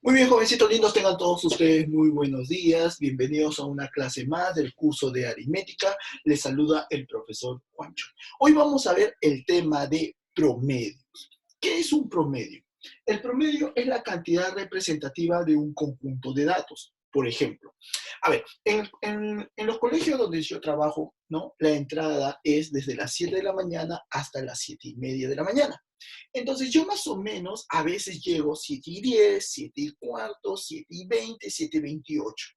Muy bien, jovencitos lindos, tengan todos ustedes muy buenos días. Bienvenidos a una clase más del curso de aritmética. Les saluda el profesor Juancho. Hoy vamos a ver el tema de promedios. ¿Qué es un promedio? El promedio es la cantidad representativa de un conjunto de datos. Por ejemplo, a ver, en los colegios donde yo trabajo, ¿no? La entrada es desde las 7 de la mañana hasta las 7:30 de la mañana. Entonces yo más o menos a veces llego 7:10, 7:15, 7:20, 7:28.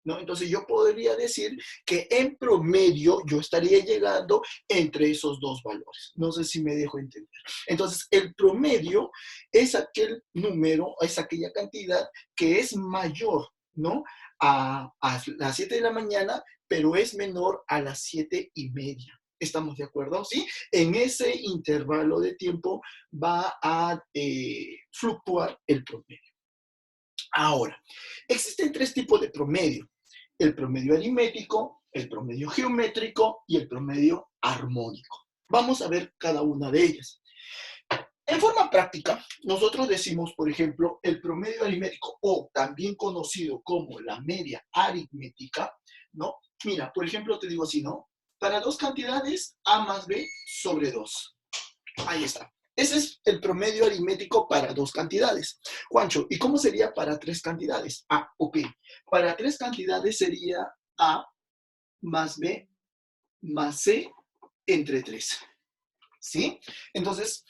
¿No? Entonces yo podría decir que en promedio yo estaría llegando entre esos dos valores. No sé si me dejo entender. Entonces el promedio es aquel número, es aquella cantidad que es mayor, ¿no? A las 7 de la mañana, pero es menor a las 7:30. ¿Estamos de acuerdo? ¿Sí? En ese intervalo de tiempo va a fluctuar el promedio. Ahora, existen tres tipos de promedio: el promedio aritmético, el promedio geométrico y el promedio armónico. Vamos a ver cada una de ellas. En forma práctica, nosotros decimos, por ejemplo, el promedio aritmético, o también conocido como la media aritmética, ¿no? Mira, por ejemplo, te digo así, ¿no? Para dos cantidades, A más B sobre 2. Ahí está. Ese es el promedio aritmético para dos cantidades. Juancho, ¿y cómo sería para tres cantidades? Ah, ok. Para tres cantidades sería A más B más C entre 3. ¿Sí? Entonces,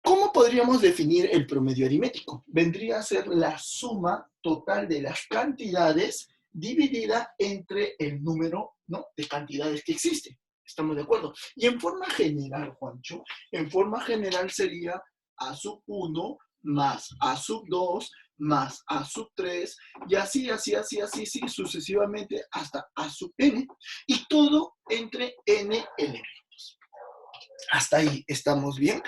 ¿cómo podríamos definir el promedio aritmético? Vendría a ser la suma total de las cantidades dividida entre el número, ¿no?, de cantidades que existe. ¿Estamos de acuerdo? Y en forma general, Juancho, en forma general sería A sub 1 más A sub 2 más A sub 3 y así, sucesivamente hasta A sub n. Y todo entre n elementos. Hasta ahí estamos bien.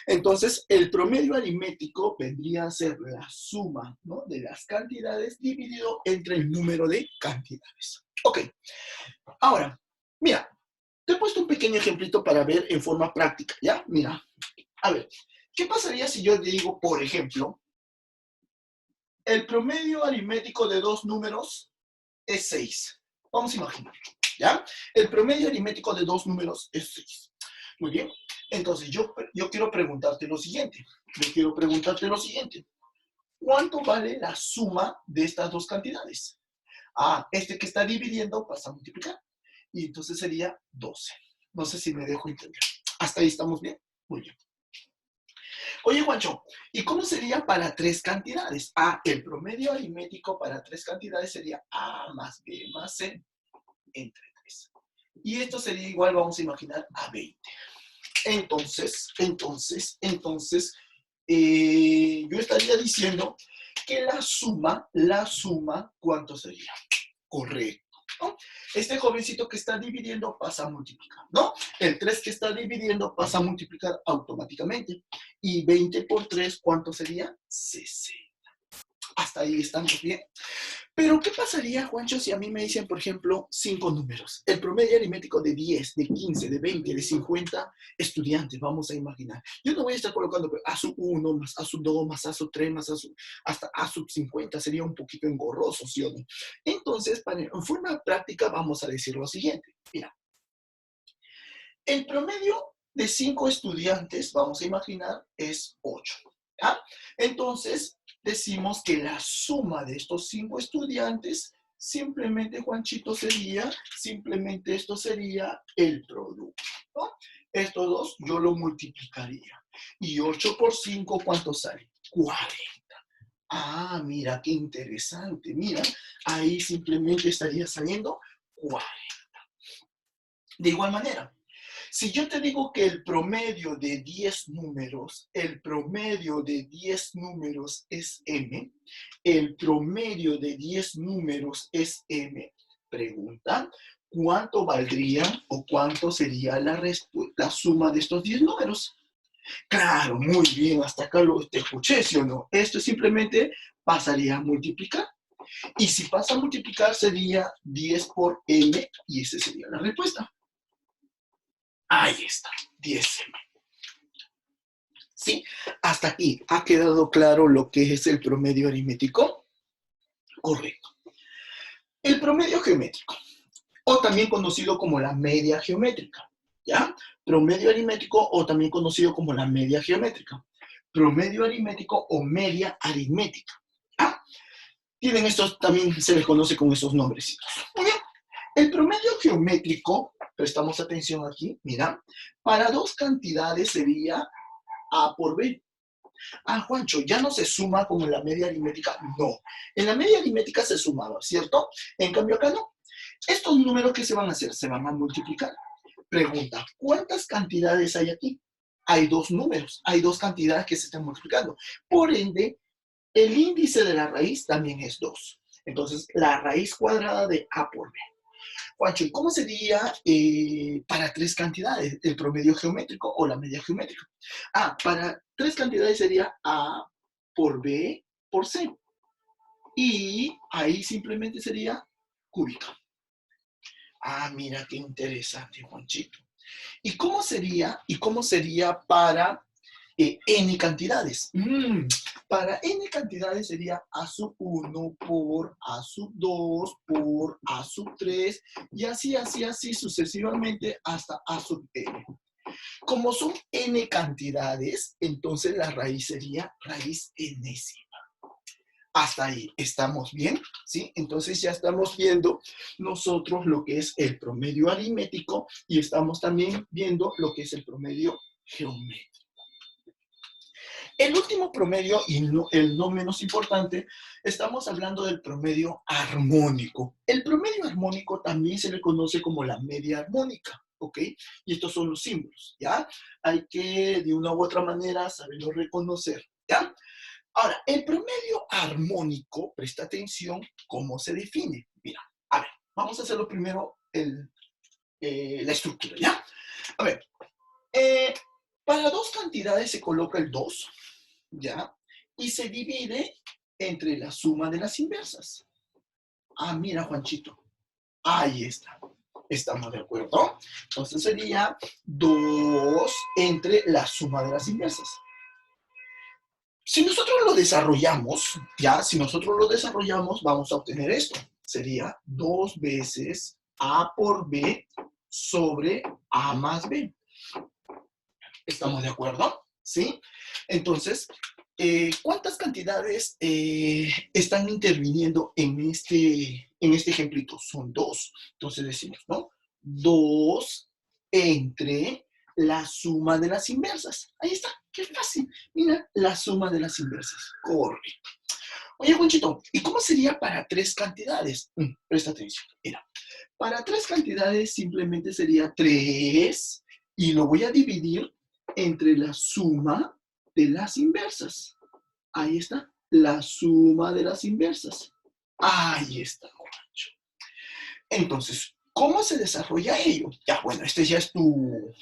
Entonces, el promedio aritmético vendría a ser la suma, ¿no?, de las cantidades dividido entre el número de cantidades. Ok, ahora, mira, te he puesto un pequeño ejemplito para ver en forma práctica, ¿ya? Mira, a ver, ¿qué pasaría si yo digo, por ejemplo, el promedio aritmético de dos números es 6? Vamos a imaginar, ¿ya? El promedio aritmético de dos números es 6. Muy bien. Entonces, yo quiero preguntarte lo siguiente. ¿Cuánto vale la suma de estas dos cantidades? Ah, este que está dividiendo pasa a multiplicar. Y entonces sería 12. No sé si me dejo entender. ¿Hasta ahí estamos bien? Muy bien. Oye, Juancho, ¿y cómo sería para tres cantidades? Ah, el promedio aritmético para tres cantidades sería A más B más C entre 3. Y esto sería igual, vamos a imaginar, a 20. Entonces, yo estaría diciendo que la suma, ¿cuánto sería? Correcto, ¿no? Este jovencito que está dividiendo pasa a multiplicar, ¿no? El 3 que está dividiendo pasa a multiplicar automáticamente. Y 20 por 3, ¿cuánto sería? 60. Hasta ahí estamos bien. Pero, ¿qué pasaría, Juancho, si a mí me dicen, por ejemplo, 5 números? El promedio aritmético de 10, de 15, de 20, de 50 estudiantes, vamos a imaginar. Yo no voy a estar colocando A sub 1, más A sub 2, más A sub 3, más hasta A sub 50. Sería un poquito engorroso, ¿sí o no? Entonces, en forma práctica, vamos a decir lo siguiente. Mira, el promedio de 5 estudiantes, vamos a imaginar, es 8. ¿Ya? Entonces, decimos que la suma de estos 5 estudiantes, simplemente, Juanchito, esto sería el producto, ¿no? Estos dos yo lo multiplicaría. Y 8 por 5, ¿cuánto sale? 40. Ah, mira, qué interesante. Mira, ahí simplemente estaría saliendo 40. De igual manera, si yo te digo que el promedio de 10 números, es m, pregunta, ¿cuánto valdría o cuánto sería la suma de estos 10 números? Claro, muy bien, hasta acá te escuché, ¿sí o no? Esto simplemente pasaría a multiplicar. Y si pasa a multiplicar sería 10 por m y esa sería la respuesta. Ahí está, 10m. ¿Sí? Hasta aquí, ¿ha quedado claro lo que es el promedio aritmético? Correcto. El promedio geométrico, o también conocido como la media geométrica, ¿ya? Promedio aritmético, o también conocido como la media geométrica. Promedio aritmético o media aritmética. ¿Ah? Tienen estos, también se les conoce con esos nombrecitos. Muy bien. El promedio geométrico, prestamos atención aquí, mira, para dos cantidades sería A por B. Ah, Juancho, ¿ya no se suma como en la media aritmética? No. En la media aritmética se sumaba, ¿cierto? En cambio acá no. Estos números, ¿qué se van a hacer? Se van a multiplicar. Pregunta, ¿cuántas cantidades hay aquí? Hay dos números, hay dos cantidades que se están multiplicando. Por ende, el índice de la raíz también es 2. Entonces, la raíz cuadrada de A por B. Juancho, ¿y cómo sería para tres cantidades? ¿El promedio geométrico o la media geométrica? Ah, para tres cantidades sería A por B por C. Y ahí simplemente sería cúbica. Ah, mira qué interesante, Juanchito. ¿Y cómo sería para n cantidades? Para n cantidades sería a sub 1 por a sub 2 por a sub 3 y así sucesivamente hasta a sub n. Como son n cantidades, entonces la raíz sería raíz enésima. Hasta ahí, ¿estamos bien? ¿Sí? Entonces ya estamos viendo nosotros lo que es el promedio aritmético y estamos también viendo lo que es el promedio geométrico. El último promedio, y el no menos importante, estamos hablando del promedio armónico. El promedio armónico también se le conoce como la media armónica, ¿ok? Y estos son los símbolos, ¿ya? Hay que, de una u otra manera, saberlo reconocer, ¿ya? Ahora, el promedio armónico, presta atención cómo se define. Mira, a ver, vamos a hacerlo primero la estructura, ¿ya? A ver, para dos cantidades se coloca el 2, ¿ya? Y se divide entre la suma de las inversas. Ah, mira, Juanchito, ahí está. ¿Estamos de acuerdo? Entonces sería 2 entre la suma de las inversas. Si nosotros lo desarrollamos, ya, si nosotros lo desarrollamos, vamos a obtener esto. Sería 2 veces A por B sobre A más B. ¿Estamos de acuerdo? ¿Sí? Entonces, ¿cuántas cantidades están interviniendo en este ejemplito? Son 2. Entonces decimos, ¿no? 2 entre la suma de las inversas. Ahí está, qué fácil. Mira, la suma de las inversas. Correcto. Oye, Juanchito, ¿y cómo sería para tres cantidades? Presta atención. Mira, para tres cantidades simplemente sería 3 y lo voy a dividir entre la suma de las inversas. Ahí está, la suma de las inversas. Ahí está, Juancho. Entonces, ¿cómo se desarrolla ello? Ya, bueno, este ya es tu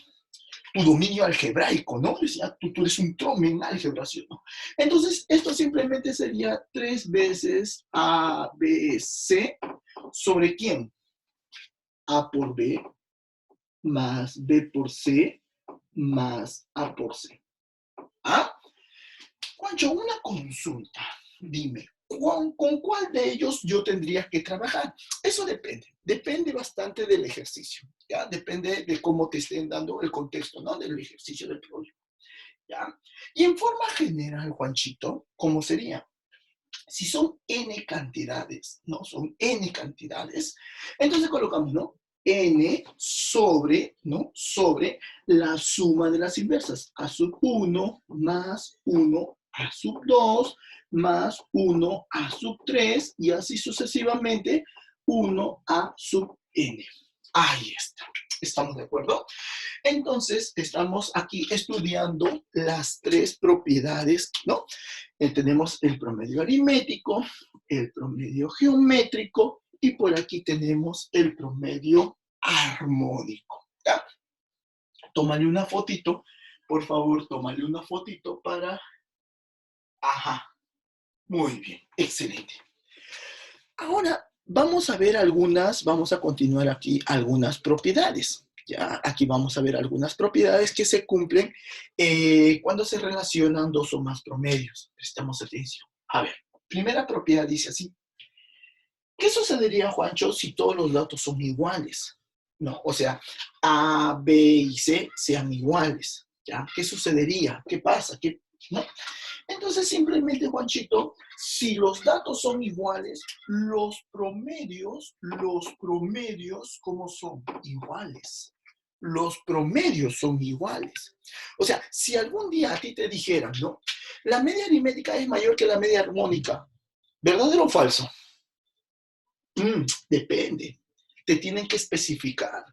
dominio algebraico, ¿no? Ya, tú eres un trome en álgebra, ¿sí o no? Entonces, esto simplemente sería 3 veces ABC sobre ¿quién? A por B más B por C más A por C. ¿Ah? Juancho, una consulta. Dime, ¿con cuál de ellos yo tendría que trabajar? Eso depende. Depende bastante del ejercicio, ¿ya? Depende de cómo te estén dando el contexto, ¿no? Del ejercicio del problema, ¿ya? Y en forma general, Juanchito, ¿cómo sería? Si son n cantidades, ¿no? Son n cantidades, entonces colocamos, ¿no? N sobre, ¿no? Sobre la suma de las inversas. A sub 1 más 1 a sub 2 más 1 a sub 3 y así sucesivamente 1 a sub n. Ahí está. ¿Estamos de acuerdo? Entonces, estamos aquí estudiando las tres propiedades, ¿no? Tenemos el promedio aritmético, el promedio geométrico y por aquí tenemos el promedio armónico, ¿ya? Tómale una fotito, por favor, tómale una fotito para... Ajá, muy bien, excelente. Ahora, vamos a ver vamos a continuar aquí algunas propiedades. Ya, aquí vamos a ver algunas propiedades que se cumplen cuando se relacionan dos o más promedios. Prestamos atención. A ver, primera propiedad dice así. ¿Qué sucedería, Juancho, si todos los datos son iguales? No, o sea, A, B y C sean iguales. ¿Ya? ¿Qué sucedería? ¿Qué pasa? ¿Qué, no? Entonces, simplemente, Juanchito, si los datos son iguales, los promedios, ¿cómo son? Iguales. Los promedios son iguales. O sea, si algún día a ti te dijeran, ¿no? La media aritmética es mayor que la media armónica, ¿verdadero o falso? Depende. Te tienen que especificar.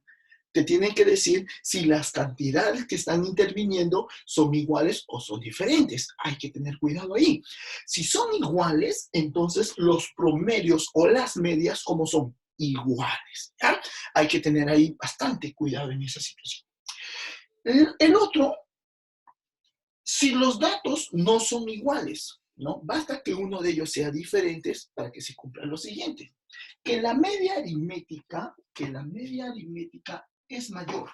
Te tienen que decir si las cantidades que están interviniendo son iguales o son diferentes. Hay que tener cuidado ahí. Si son iguales, entonces los promedios o las medias, ¿cómo son? Iguales. ¿Ya? Hay que tener ahí bastante cuidado en esa situación. El otro, si los datos no son iguales, ¿no? Basta que uno de ellos sea diferente para que se cumpla lo siguiente. Que la media aritmética es mayor.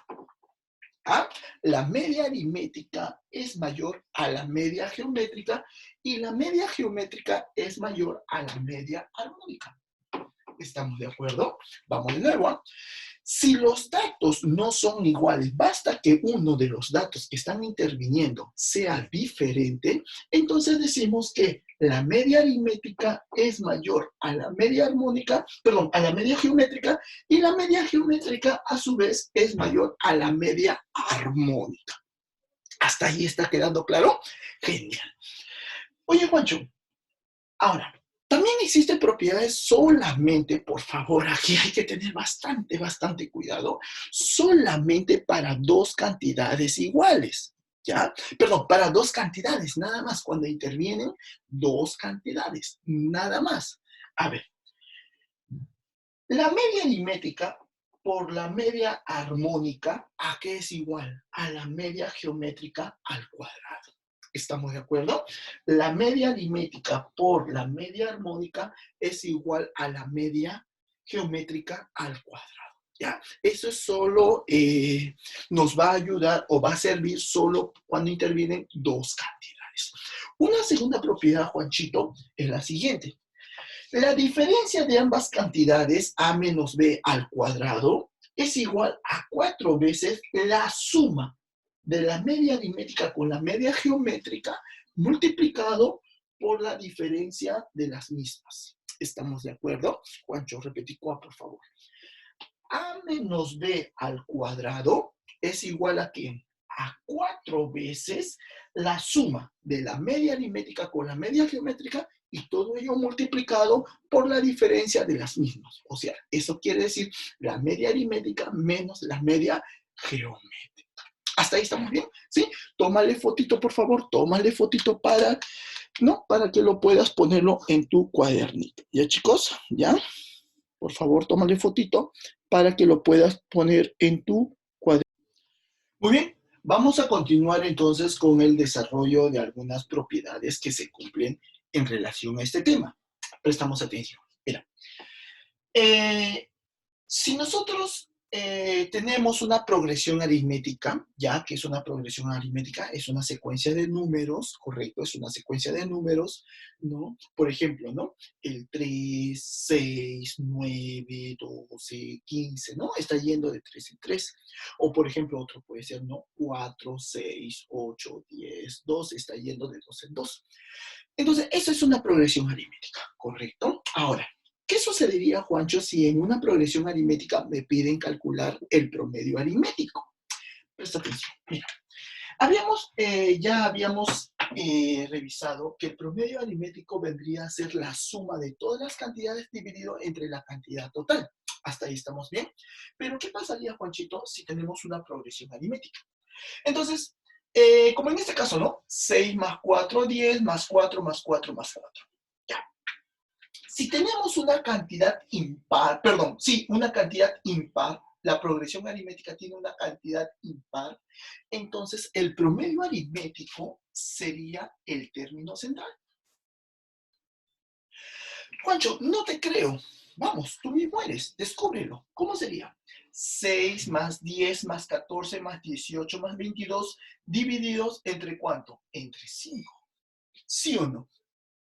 ¿Ah? La media aritmética es mayor a la media geométrica y la media geométrica es mayor a la media armónica. ¿Estamos de acuerdo? Vamos de nuevo. ¿Eh? Si los datos no son iguales, basta que uno de los datos que están interviniendo sea diferente, entonces decimos que la media aritmética es mayor a la media armónica, perdón, a la media geométrica, y la media geométrica a su vez es mayor a la media armónica. ¿Hasta ahí está quedando claro? Genial. Oye, Juancho, ahora, también existen propiedades solamente, por favor, aquí hay que tener bastante cuidado, solamente para dos cantidades iguales, ¿ya? Perdón, para dos cantidades, nada más, cuando intervienen dos cantidades, nada más. A ver, la media aritmética por la media armónica, ¿a qué es igual? A la media geométrica al cuadrado. ¿Estamos de acuerdo? La media aritmética por la media armónica es igual a la media geométrica al cuadrado. ¿Ya? Eso es solo, nos va a ayudar o va a servir solo cuando intervienen dos cantidades. Una segunda propiedad, Juanchito, es la siguiente. La diferencia de ambas cantidades, a menos b al cuadrado, es igual a 4 veces la suma de la media aritmética con la media geométrica multiplicado por la diferencia de las mismas. ¿Estamos de acuerdo? Juancho, repetí por favor. A menos b al cuadrado es igual a ¿qué? A 4 veces la suma de la media aritmética con la media geométrica y todo ello multiplicado por la diferencia de las mismas. O sea, eso quiere decir la media aritmética menos la media geométrica. ¿Hasta ahí estamos bien? ¿Sí? Tómale fotito, por favor. Tómale fotito para, ¿no? Para que lo puedas ponerlo en tu cuadernito. ¿Ya, chicos? ¿Ya? Por favor, tómale fotito para que lo puedas poner en tu cuaderno. Muy bien, vamos a continuar entonces con el desarrollo de algunas propiedades que se cumplen en relación a este tema. Prestamos atención. Mira, si nosotros tenemos una progresión aritmética, ya que es una progresión aritmética, es una secuencia de números, correcto, es una secuencia de números, ¿no? Por ejemplo, ¿no? El 3, 6, 9, 12, 15, ¿no? Está yendo de 3 en 3. O, por ejemplo, otro puede ser, ¿no? 4, 6, 8, 10, 12, está yendo de 2 en 2. Entonces, eso es una progresión aritmética, ¿correcto? Ahora, ¿qué sucedería, Juancho, si en una progresión aritmética me piden calcular el promedio aritmético? Presta atención. Mira, ya habíamos revisado que el promedio aritmético vendría a ser la suma de todas las cantidades dividido entre la cantidad total. Hasta ahí estamos bien. Pero, ¿qué pasaría, Juanchito, si tenemos una progresión aritmética? Entonces, como en este caso, ¿no? 6 más 4, 10, más 4, más 4, más 4. Ya. Si tenemos una cantidad impar, perdón, sí, una cantidad impar, la progresión aritmética tiene una cantidad impar, entonces el promedio aritmético sería el término central. Juancho, no te creo. Vamos, tú mismo eres, descúbrelo. ¿Cómo sería? 6 más 10 más 14 más 18 más 22 divididos ¿entre cuánto? Entre 5. ¿Sí o no?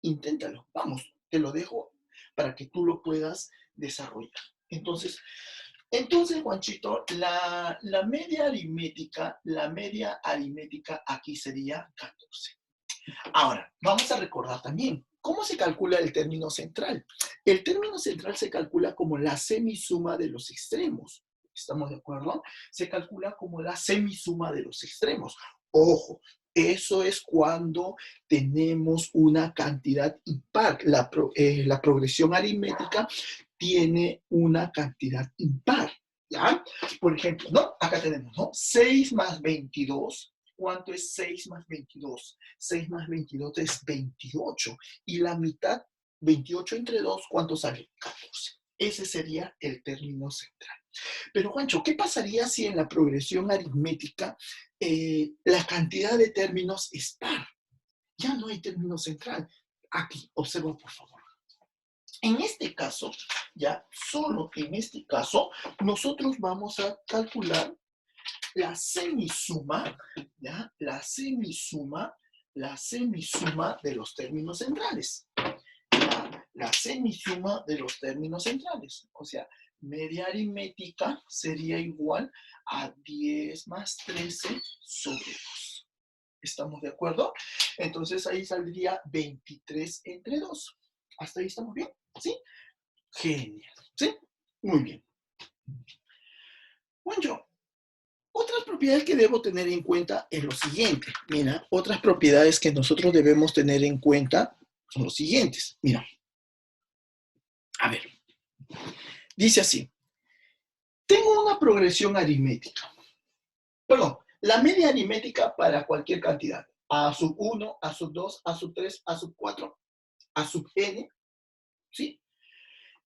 Inténtalo. Vamos, te lo dejo para que tú lo puedas desarrollar. Entonces, Juanchito, la media aritmética aquí sería 14. Ahora, vamos a recordar también, ¿cómo se calcula el término central? El término central se calcula como la semisuma de los extremos. ¿Estamos de acuerdo? Se calcula como la semisuma de los extremos. Ojo, eso es cuando tenemos una cantidad impar. La progresión aritmética tiene una cantidad impar. ¿Ya? Por ejemplo, ¿no? Acá tenemos, ¿no? 6 más 22. ¿Cuánto es 6 más 22? 6 más 22 es 28. Y la mitad, 28 entre 2, ¿cuánto sale? 14. Ese sería el término central. Pero, Juancho, ¿qué pasaría si en la progresión aritmética la cantidad de términos es par? Ya no hay término central. Aquí, observa por favor. En este caso, ya solo en este caso, nosotros vamos a calcular la semisuma, ¿ya? La semisuma de los términos centrales. ¿Ya? La semisuma de los términos centrales. O sea, media aritmética sería igual a 10 más 13 sobre 2. ¿Estamos de acuerdo? Entonces ahí saldría 23 entre 2. ¿Hasta ahí estamos bien? ¿Sí? Genial. ¿Sí? Muy bien. Bueno, otras propiedades que debo tener en cuenta es lo siguiente. Mira, otras propiedades que nosotros debemos tener en cuenta son los siguientes. Mira, a ver, dice así. Tengo una progresión aritmética. Perdón, la media aritmética para cualquier cantidad. A sub 1, A sub 2, A sub 3, A sub 4, A sub n, ¿sí?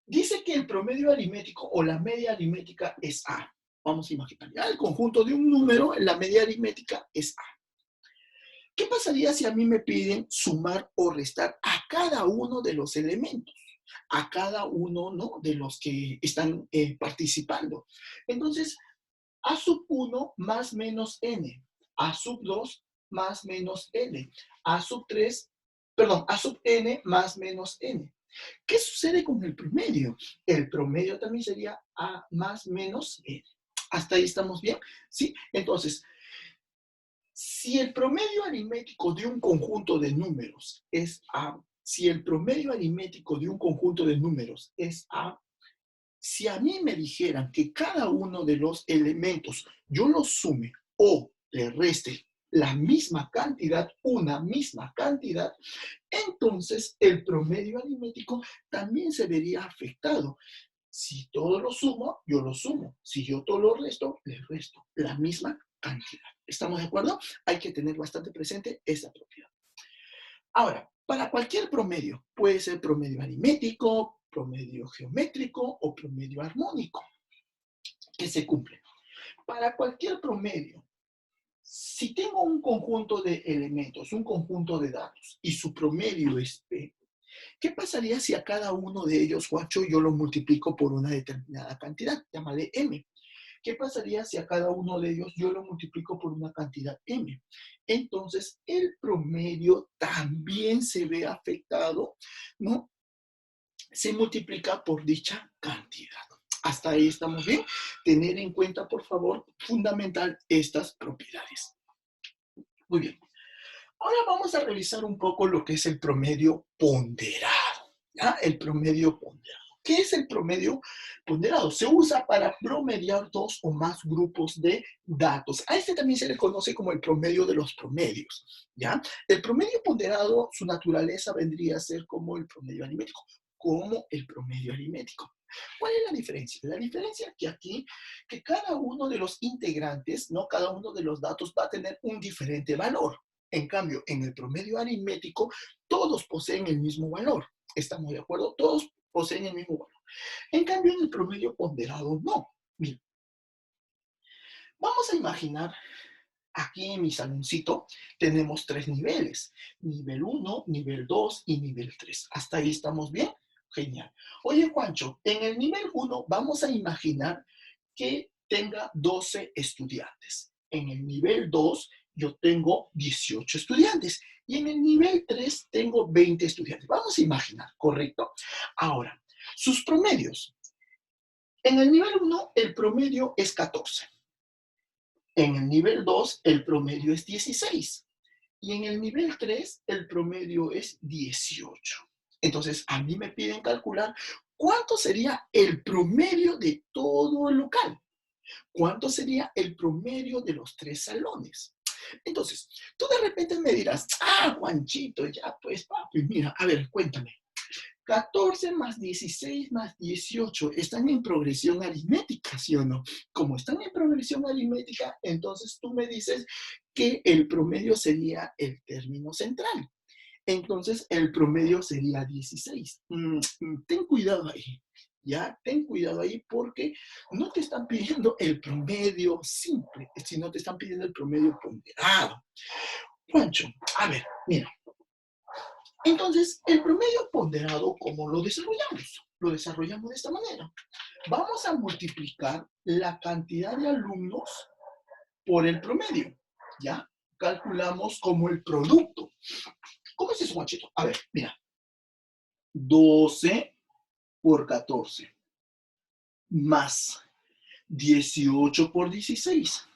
Dice que el promedio aritmético o la media aritmética es A. Vamos a imaginar, ya el conjunto de un número, la media aritmética es A. ¿Qué pasaría si a mí me piden sumar o restar a cada uno de los elementos? A cada uno, ¿no?, de los que están participando. Entonces, A sub 1 más menos n, A sub 2 más menos n, A sub 3, perdón, A sub n más menos n. ¿Qué sucede con el promedio? El promedio también sería A más menos n. ¿Hasta ahí estamos bien? ¿Sí? Entonces, si el promedio aritmético de un conjunto de números es A, si el promedio aritmético de un conjunto de números es A, si a mí me dijeran que cada uno de los elementos yo los sume o le reste la misma cantidad, una misma cantidad, entonces el promedio aritmético también se vería afectado. Si todo lo sumo, yo lo sumo. Si yo todo lo resto, le resto la misma cantidad. ¿Estamos de acuerdo? Hay que tener bastante presente esa propiedad. Ahora, para cualquier promedio, puede ser promedio aritmético, promedio geométrico o promedio armónico, que se cumple. Para cualquier promedio, si tengo un conjunto de elementos, un conjunto de datos, y su promedio es P, ¿qué pasaría si a cada uno de ellos, Juancho, yo lo multiplico por una determinada cantidad? Llámale M. ¿Qué pasaría si a cada uno de ellos yo lo multiplico por una cantidad M? Entonces, el promedio también se ve afectado, ¿no? Se multiplica por dicha cantidad. Hasta ahí estamos bien. Tener en cuenta, por favor, fundamental estas propiedades. Muy bien. Ahora vamos a revisar un poco lo que es el promedio ponderado. ¿Ya? El promedio ponderado. ¿Qué es el promedio ponderado? Se usa para promediar dos o más grupos de datos. A este también se le conoce como el promedio de los promedios. ¿Ya? El promedio ponderado, su naturaleza vendría a ser como el promedio aritmético, como el promedio aritmético. ¿Cuál es la diferencia? La diferencia es que aquí, que cada uno de los integrantes, ¿no? Cada uno de los datos va a tener un diferente valor. En cambio, en el promedio aritmético, todos poseen el mismo valor. ¿Estamos de acuerdo? Todos poseen el mismo valor. En cambio, en el promedio ponderado, no. Mira, vamos a imaginar, aquí en mi saloncito tenemos 3 niveles. Nivel 1, nivel 2 y nivel 3. ¿Hasta ahí estamos bien? Genial. Oye, Juancho, en el nivel 1 vamos a imaginar que tenga 12 estudiantes. En el nivel 2 yo tengo 18 estudiantes y en el nivel 3 tengo 20 estudiantes. Vamos a imaginar, ¿correcto? Ahora, sus promedios. En el nivel 1 el promedio es 14. En el nivel 2 el promedio es 16. Y en el nivel 3 el promedio es 18. Entonces, a mí me piden calcular cuánto sería el promedio de todo el local. ¿Cuánto sería el promedio de los 3 salones? Entonces, tú de repente me dirás, Juanchito, ya pues, papi, mira, a ver, cuéntame. 14 más 16 más 18 están en progresión aritmética, ¿sí o no? Como están en progresión aritmética, entonces tú me dices que el promedio sería el término central. Entonces, el promedio sería 16. Ten cuidado ahí, ¿ya? Ten cuidado ahí porque no te están pidiendo el promedio simple, sino te están pidiendo el promedio ponderado. Juancho, a ver, mira. Entonces, el promedio ponderado, ¿cómo lo desarrollamos? Lo desarrollamos de esta manera. Vamos a multiplicar la cantidad de alumnos por el promedio, ¿ya? Calculamos como el producto. ¿Cómo es eso, Juanchito? A ver, mira. 12 por 14 más 18 por 16.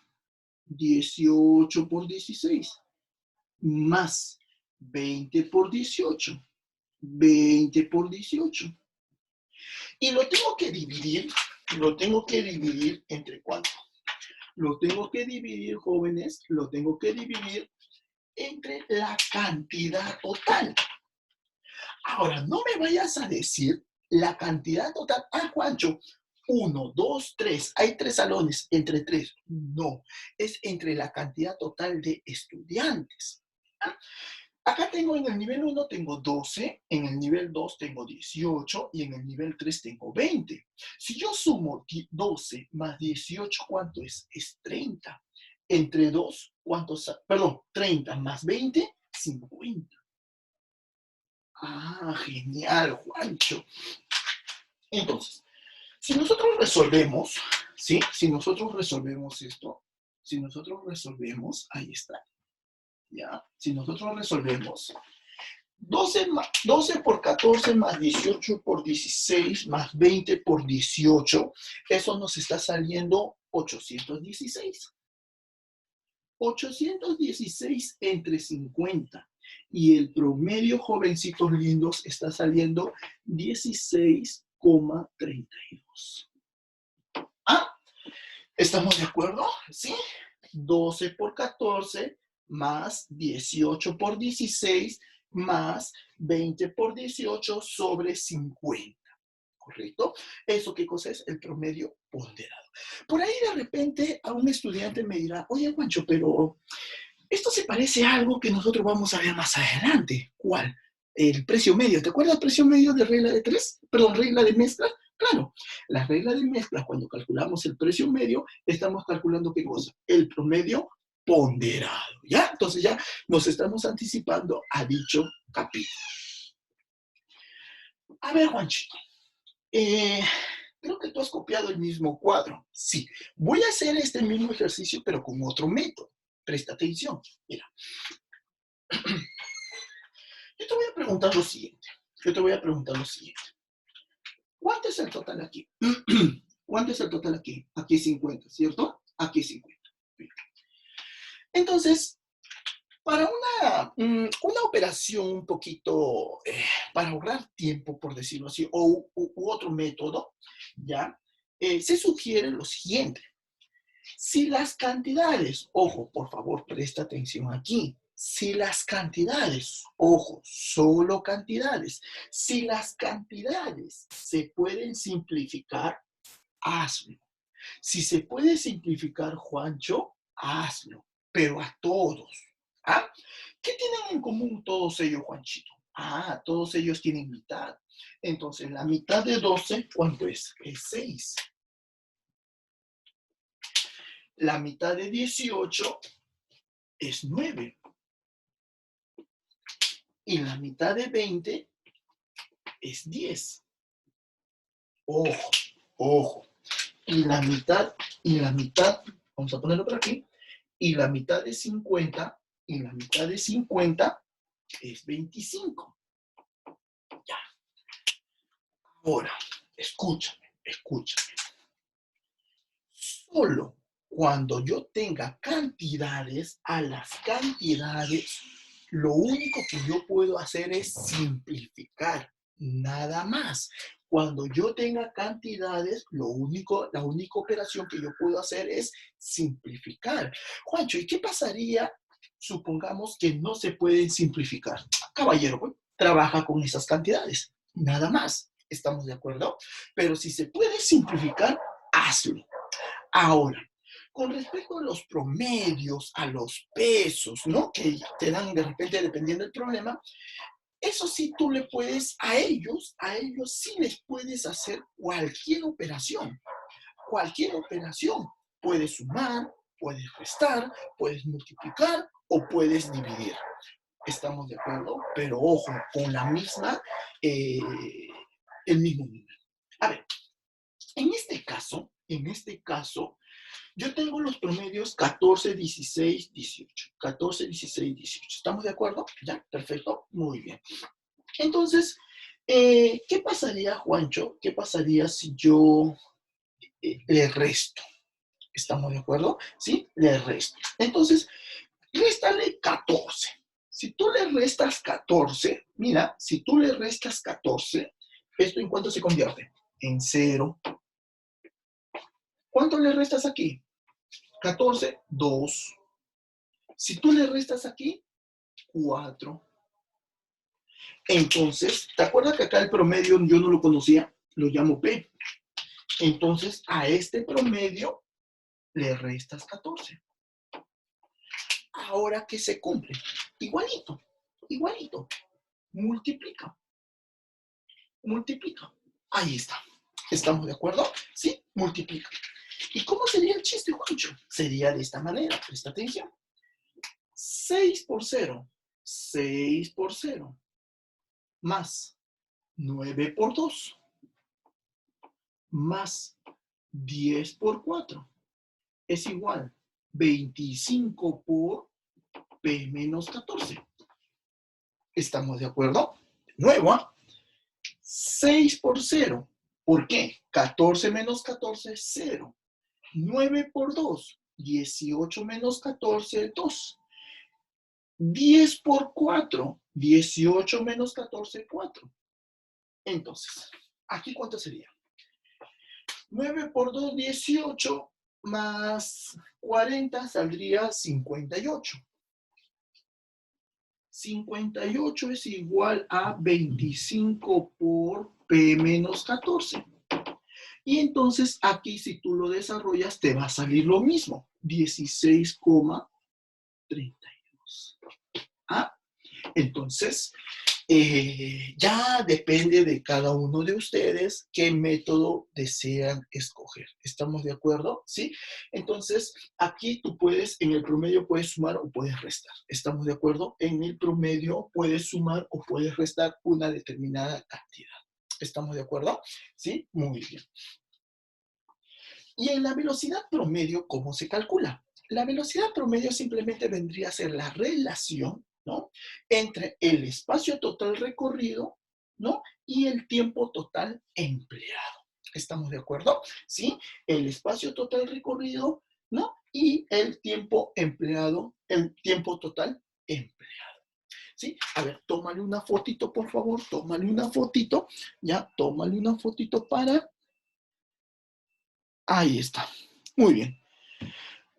18 por 16 más 20 por 18. 20 por 18. Y lo tengo que dividir entre cuánto. Lo tengo que dividir, jóvenes, lo tengo que dividir entre la cantidad total. Ahora, no me vayas a decir la cantidad total. Juancho, 1, 2, 3. Hay 3 salones, entre 3. No, es entre la cantidad total de estudiantes. Acá tengo en el nivel 1 tengo 12, en el nivel 2 tengo 18 y en el nivel 3 tengo 20. Si yo sumo 12 más 18, ¿cuánto es? Es 30. Entre 2, ¿cuánto? Perdón, 30 más 20, 50. Genial, Juancho. Entonces, si nosotros resolvemos, ¿sí? Si nosotros resolvemos esto, si nosotros resolvemos, ahí está, ¿ya? Si nosotros resolvemos 12 por 14 más 18 por 16 más 20 por 18, eso nos está saliendo 816. 816 entre 50. Y el promedio, jovencitos lindos, está saliendo 16,32. ¿Estamos de acuerdo? ¿Sí? 12 por 14 más 18 por 16 más 20 por 18 sobre 50. ¿Correcto? ¿Eso qué cosa es? El promedio ponderado. Por ahí de repente a un estudiante me dirá, oye, Juancho, pero esto se parece a algo que nosotros vamos a ver más adelante. ¿Cuál? El precio medio. ¿Te acuerdas del precio medio de regla de 3? Perdón, regla de mezcla. Claro, la regla de mezcla, cuando calculamos el precio medio, estamos calculando ¿qué cosa? El promedio ponderado, ¿ya? Entonces ya nos estamos anticipando a dicho capítulo. A ver, Juanchito, creo que tú has copiado el mismo cuadro. Sí, voy a hacer este mismo ejercicio, pero con otro método. Presta atención. Mira, yo te voy a preguntar lo siguiente. ¿Cuánto es el total aquí? ¿Cuánto es el total aquí? Aquí 50, ¿cierto? Aquí 50. Entonces, para una operación un poquito, para ahorrar tiempo, por decirlo así, u otro método, ¿ya? Se sugiere lo siguiente. Si las cantidades, ojo, por favor, presta atención aquí. Si las cantidades, ojo, solo cantidades, si las cantidades se pueden simplificar, hazlo. Si se puede simplificar, Juancho, hazlo, pero a todos. ¿Ah? ¿Qué tienen en común todos ellos, Juanchito? Todos ellos tienen mitad. Entonces, la mitad de 12, ¿cuánto es? Es 6. La mitad de 18 es 9. Y la mitad de 20 es 10. Ojo, ojo. y la mitad, vamos a ponerlo por aquí, y la mitad de 50, y la mitad de 50 es 25. Ya. Ahora, escúchame. Solo cuando yo tenga cantidades, a las cantidades, lo único que yo puedo hacer es simplificar, nada más. Cuando yo tenga cantidades, la única operación que yo puedo hacer es simplificar. Juancho, ¿y qué pasaría? Supongamos que no se pueden simplificar. Caballero, pues, trabaja con esas cantidades, nada más. ¿Estamos de acuerdo? Pero si se puede simplificar, hazlo. Ahora, con respecto a los promedios, a los pesos, ¿no? Que te dan de repente dependiendo del problema, eso sí tú le puedes, a ellos sí les puedes hacer cualquier operación. Cualquier operación. Puedes sumar, puedes restar, puedes multiplicar o puedes dividir. ¿Estamos de acuerdo? Pero ojo, con la misma, eh, el mismo número. A ver, en este caso, yo tengo los promedios 14, 16, 18. 14, 16, 18. ¿Estamos de acuerdo? ¿Ya? Perfecto. Muy bien. Entonces, ¿qué pasaría, Juancho? ¿Qué pasaría si yo le resto? ¿Estamos de acuerdo? ¿Sí? Le resto. Entonces, réstale 14. Si tú le restas 14, mira, si tú le restas 14, ¿esto en cuánto se convierte? En 0. ¿Cuánto le restas aquí? 14, 2. Si tú le restas aquí, 4. Entonces, ¿te acuerdas que acá el promedio yo no lo conocía? Lo llamo P. Entonces, a este promedio le restas 14. Ahora que se cumple, igualito, igualito. Multiplica, multiplica. Ahí está. ¿Estamos de acuerdo? Sí, multiplica. ¿Y cómo sería el chiste, Juancho? Sería de esta manera, presta atención. 6 por 0, 6 por 0, más 9 por 2, más 10 por 4, es igual 25 por P menos 14. ¿Estamos de acuerdo? De nuevo, 6 por 0. ¿Por qué? 14 menos 14 es 0. 9 por 2, 18 menos 14 es 2. 10 por 4, 18 menos 14, 4. Entonces, ¿aquí cuánto sería? 9 por 2, 18, más 40 saldría 58. 58 es igual a 25 por P menos 14. Y entonces aquí si tú lo desarrollas te va a salir lo mismo, 16,32. ¿Ah? Entonces, ya depende de cada uno de ustedes qué método desean escoger. ¿Estamos de acuerdo? ¿Sí? Entonces, aquí tú puedes, en el promedio puedes sumar o puedes restar. ¿Estamos de acuerdo? En el promedio puedes sumar o puedes restar una determinada cantidad. ¿Estamos de acuerdo? ¿Sí? Muy bien. Y en la velocidad promedio, ¿cómo se calcula? La velocidad promedio simplemente vendría a ser la relación, ¿no?, entre el espacio total recorrido, ¿no?, y el tiempo total empleado. ¿Estamos de acuerdo? ¿Sí? El espacio total recorrido, ¿no?, y el tiempo empleado, el tiempo total empleado. ¿Sí? A ver, tómale una fotito, por favor, tómale una fotito, ya, tómale una fotito para... Ahí está. Muy bien.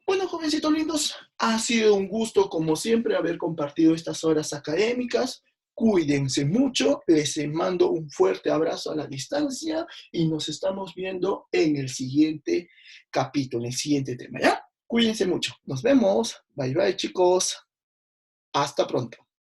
Bueno, jovencitos lindos, ha sido un gusto, como siempre, haber compartido estas horas académicas. Cuídense mucho, les mando un fuerte abrazo a la distancia y nos estamos viendo en el siguiente capítulo, en el siguiente tema, ¿ya? Cuídense mucho. Nos vemos. Bye, bye, chicos. Hasta pronto.